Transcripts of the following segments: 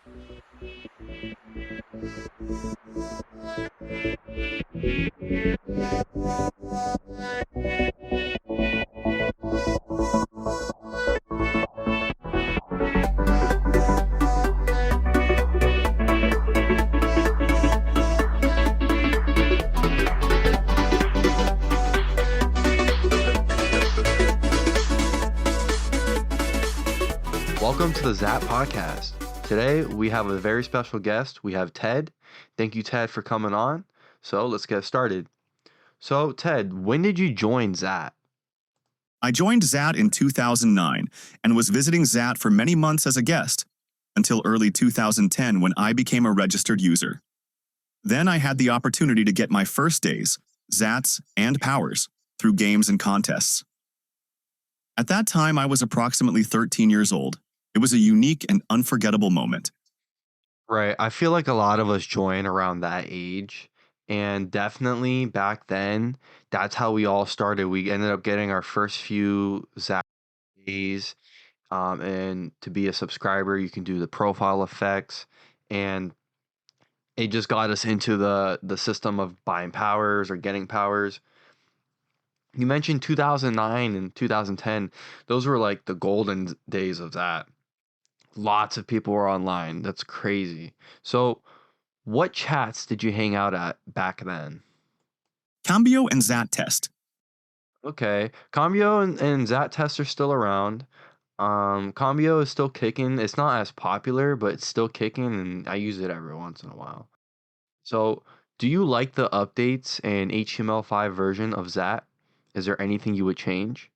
Welcome to the XAT Podcast. Today we have a very special guest. We have Ted. Thank you, Ted, for coming on. So let's get started. So, Ted, when did you join XAT? I joined XAT in 2009 and was visiting XAT for many months as a guest, until early 2010 when I became a registered user. Then I had the opportunity to get my first days, XATs, and powers through games and contests. At that time, I was approximately 13 years old. It was a unique and unforgettable moment. Right. I feel like a lot of us join around that age. And definitely back then, that's how we all started. We ended up getting our first few XAT days. And to be a subscriber, you can do the profile effects. And it just got us into the system of buying powers or getting powers. You mentioned 2009 and 2010. Those were like the golden days of that. Lots of people were online. That's crazy. So, what chats did you hang out at back then? Cambio and XAT Test. Okay, Cambio and Xat Test are still around. Cambio is still kicking. It's not as popular, but it's still kicking, and I use it every once in a while. So, do you like the updates and HTML5 version of Xat? Is there anything you would change?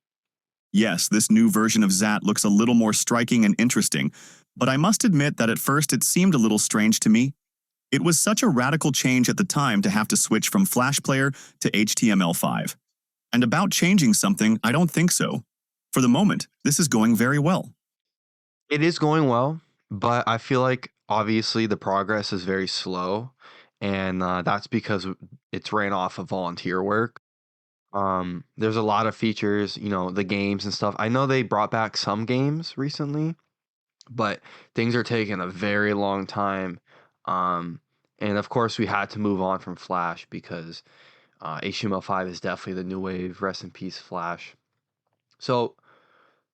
Yes, this new version of XAT looks a little more striking and interesting, but I must admit that at first it seemed a little strange to me. It was such a radical change at the time to have to switch from Flash Player to HTML5. And about changing something, I don't think so. For the moment, this is going very well. It is going well, but I feel like obviously the progress is very slow, and that's because it's ran off of volunteer work. There's a lot of features, the games and stuff. I know they brought back some games recently, but things are taking a very long time. Um, and of course, we had to move on from Flash because HTML5 is definitely the new wave. Rest in peace, Flash. So,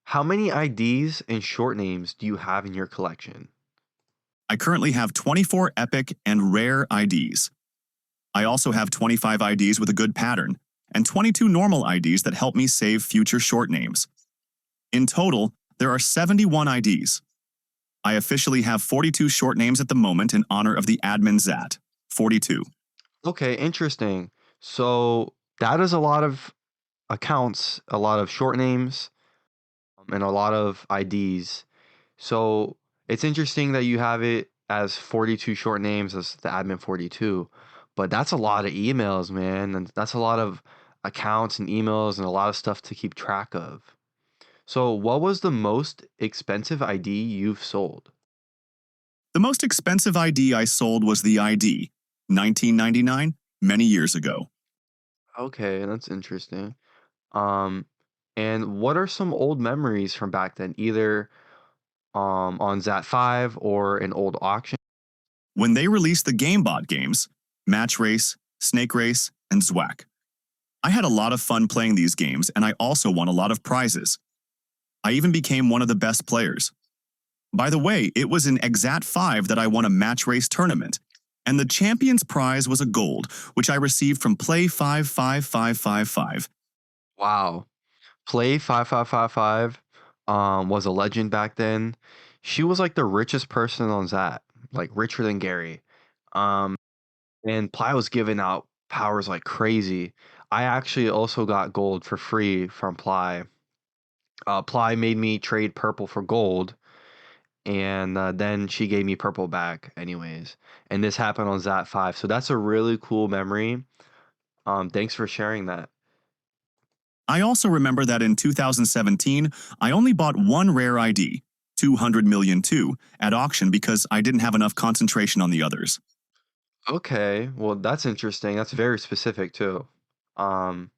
how many IDs and short names do you have in your collection? I currently have 24 epic and rare IDs. I also have 25 IDs with a good pattern, and 22 normal IDs that help me save future short names. In total, there are 71 IDs. I officially have 42 short names at the moment in honor of the admin XAT. 42. Okay, interesting. So, that is a lot of accounts, a lot of short names, and a lot of IDs. So it's interesting that you have it as 42 short names as the admin 42, but that's a lot of emails, man. And that's a lot of accounts and emails and a lot of stuff to keep track of. So what was the most expensive ID you've sold? The most expensive ID I sold was the ID, $19.99, many years ago. Okay, that's interesting. Um, and what are some old memories from back then, either on XAT 5 or an old auction? When they released the GameBot games, Match Race, Snake Race, and Zwack. I had a lot of fun playing these games, and I also won a lot of prizes. I even became one of the best players. By the way, it was in XAT 5 that I won a Match Race tournament, and the champion's prize was a gold, which I received from Play 55555. Wow. Play 5555 was a legend back then. She was like the richest person on Zat, like richer than Gary. Um, and Ply was giving out powers like crazy. I actually also got gold for free from Ply. Ply made me trade purple for gold, and then she gave me purple back, anyways. And this happened on Zat 5, so that's a really cool memory. Thanks for sharing that. I also remember that in 2017, I only bought one rare ID, 200 million 2, at auction because I didn't have enough concentration on the others. Okay, well that's interesting. That's very specific too. Um,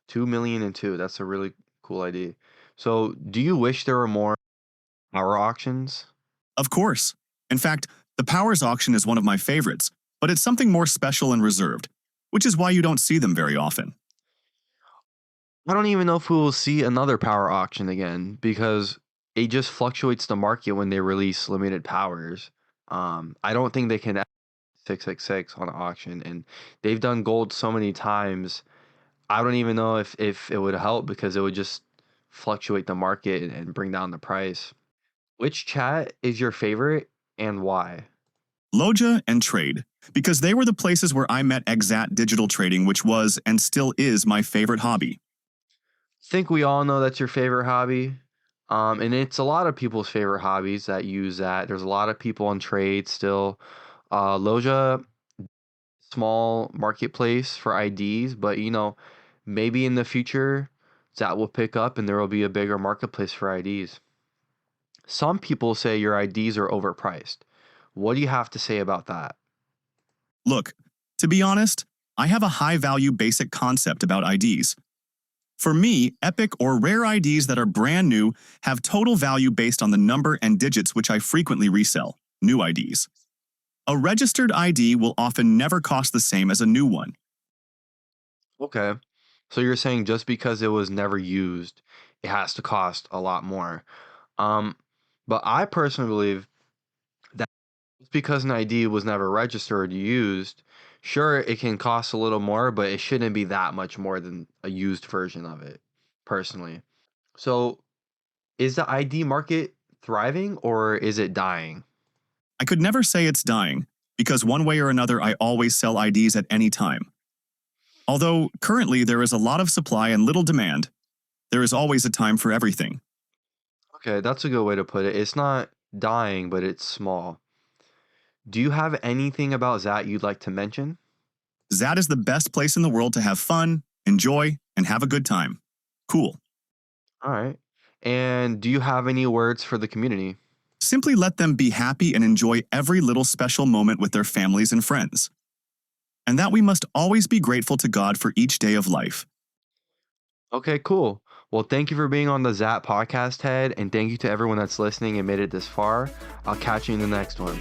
2 million and two. That's a really cool idea. So, do you wish there were more power auctions? Of course, In fact, the Powers auction is one of my favorites, but it's something more special and reserved, which is why you don't see them very often. I don't even know if we will see another power auction again because it just fluctuates the market when they release limited powers. I don't think they can add 666 on auction, and they've done gold so many times. I don't even know if it would help because it would just fluctuate the market and bring down the price. Which chat is your favorite and why? Loja and Trade, because they were the places where I met XAT digital trading, which was and still is my favorite hobby. Think we all know that's your favorite hobby. And it's a lot of people's favorite hobbies that use that. There's a lot of people on trade still. Loja, small marketplace for IDs, but maybe in the future that will pick up and there will be a bigger marketplace for IDs. Some people say your IDs are overpriced. What do you have to say about that? Look, to be honest, I have a high value basic concept about IDs. For me, epic or rare IDs that are brand new have total value based on the number and digits which I frequently resell, new IDs. A registered ID will often never cost the same as a new one. Okay. So you're saying just because it was never used, it has to cost a lot more. Um, but I personally believe that just because an ID was never registered or used, sure, it can cost a little more, but it shouldn't be that much more than a used version of it, personally. So is the ID market thriving or is it dying? I could never say it's dying, because one way or another I always sell IDs at any time. Although currently there is a lot of supply and little demand, there is always a time for everything. Okay, that's a good way to put it. It's not dying, but it's small. Do you have anything about Zat you'd like to mention? Xat is the best place in the world to have fun, enjoy, and have a good time. Cool. All right. And do you have any words for the community? Simply let them be happy and enjoy every little special moment with their families and friends. And that we must always be grateful to God for each day of life. Okay, cool. Well, thank you for being on the Xat podcast, Ted, and thank you to everyone that's listening and made it this far. I'll catch you in the next one.